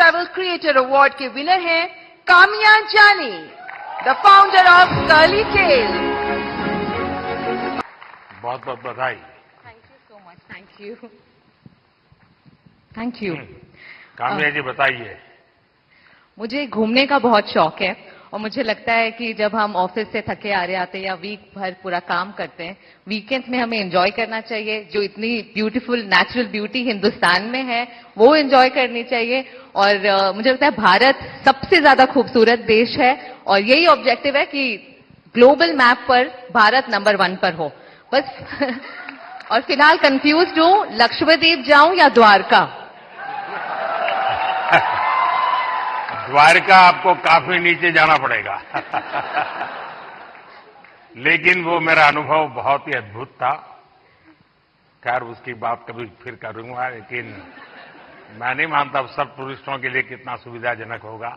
Travel creator award के winner हैं Kamiya Jaani, the founder of Curly Tales. बहुत बहुत बधाई। Thank you so much. Thank you. Thank you. Kamiya ji बताइए। मुझे घूमने का बहुत शौक है और मुझे लगता है कि जब हम ऑफिस से थके आ रहे आते हैं या वीक भर पूरा काम करते हैं, वीकेंड्स में हमें एंजॉय करना चाहिए। जो इतनी ब्यूटीफुल नेचुरल ब्यूटी हिंदुस्तान में है वो एंजॉय करनी चाहिए। और मुझे लगता है भारत सबसे ज्यादा खूबसूरत देश है और यही ऑब्जेक्टिव है कि ग्लोबल मैप पर भारत नंबर 1 पर हो बस। और फिलहाल कंफ्यूज्ड हूं, लक्षद्वीप जाऊं या द्वारका? द्वारका आपको काफी नीचे जाना पड़ेगा। लेकिन वो मेरा अनुभव बहुत ही अद्भुत था। खैर उसकी बात कभी फिर करूंगा, लेकिन मैं नहीं मानता सब टूरिस्टों के लिए कितना सुविधाजनक होगा।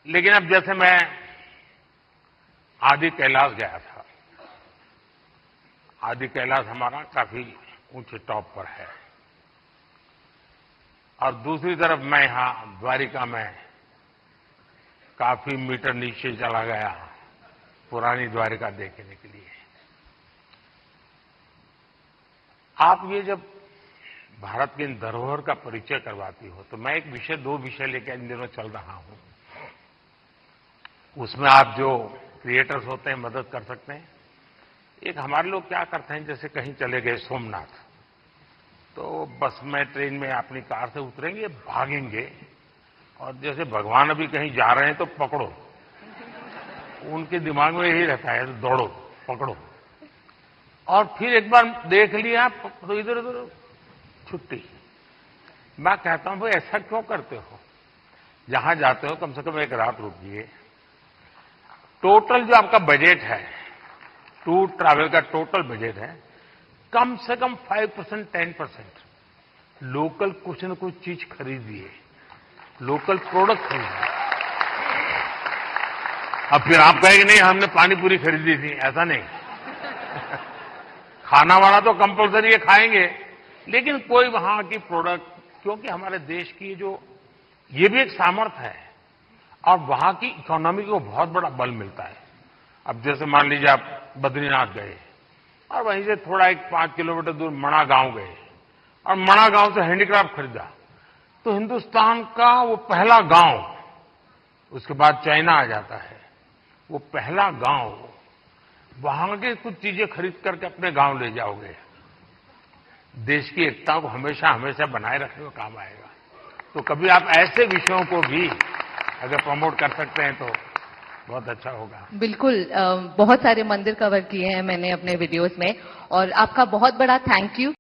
लेकिन अब जैसे मैं आदि कैलाश गया था, आदि कैलाश हमारा काफी ऊंचे टॉप पर है, और दूसरी तरफ मैं यहां द्वारिका में काफी मीटर नीचे चला गया पुरानी द्वारिका देखने के लिए। आप ये जब भारत की इन धरोहर का परिचय करवाती हो तो मैं दो विषय लेकर इन दिनों चल रहा हूं। उसमें आप जो क्रिएटर्स होते हैं मदद कर सकते हैं। एक हमारे लोग क्या करते हैं, जैसे कहीं चले गए सोमनाथ, तो बस में ट्रेन में अपनी कार से उतरेंगे, भागेंगे, और जैसे भगवान अभी कहीं जा रहे हैं तो पकड़ो। उनके दिमाग में यही रहता है, तो दौड़ो पकड़ो, और फिर एक बार देख लिया तो इधर उधर छुट्टी। मैं कहता हूं भाई ऐसा क्यों करते हो? जहां जाते हो कम से कम एक रात रुकिए। टोटल जो आपका बजट है, टूर ट्रैवल का टोटल बजट है, कम से कम 5% 10% लोकल कुछ न कुछ चीज खरीदिए, लोकल प्रोडक्ट खरीदिए। अब फिर आप कहेंगे नहीं हमने पानी पूरी खरीदी थी, ऐसा नहीं। खाना वाना तो कंपलसरी है, खाएंगे, लेकिन कोई वहां की प्रोडक्ट, क्योंकि हमारे देश की जो ये भी एक सामर्थ्य है और वहां की इकोनॉमी को बहुत बड़ा बल मिलता है। अब जैसे मान लीजिए आप बद्रीनाथ गए और वहीं से थोड़ा एक 5 किलोमीटर दूर मणा गांव गए और मणा गांव से हैंडीक्राफ्ट खरीदा, तो हिंदुस्तान का वो पहला गांव, उसके बाद चाइना आ जाता है, वो पहला गांव, वहां के कुछ चीजें खरीद करके अपने गांव ले जाओगे, देश की एकता को हमेशा हमेशा बनाए रखने में काम आएगा। तो कभी आप ऐसे विषयों को भी अगर प्रमोट कर सकते हैं तो बहुत अच्छा होगा। बिल्कुल। बहुत सारे मंदिर कवर किए हैं मैंने अपने वीडियोस में, और आपका बहुत बड़ा थैंक यू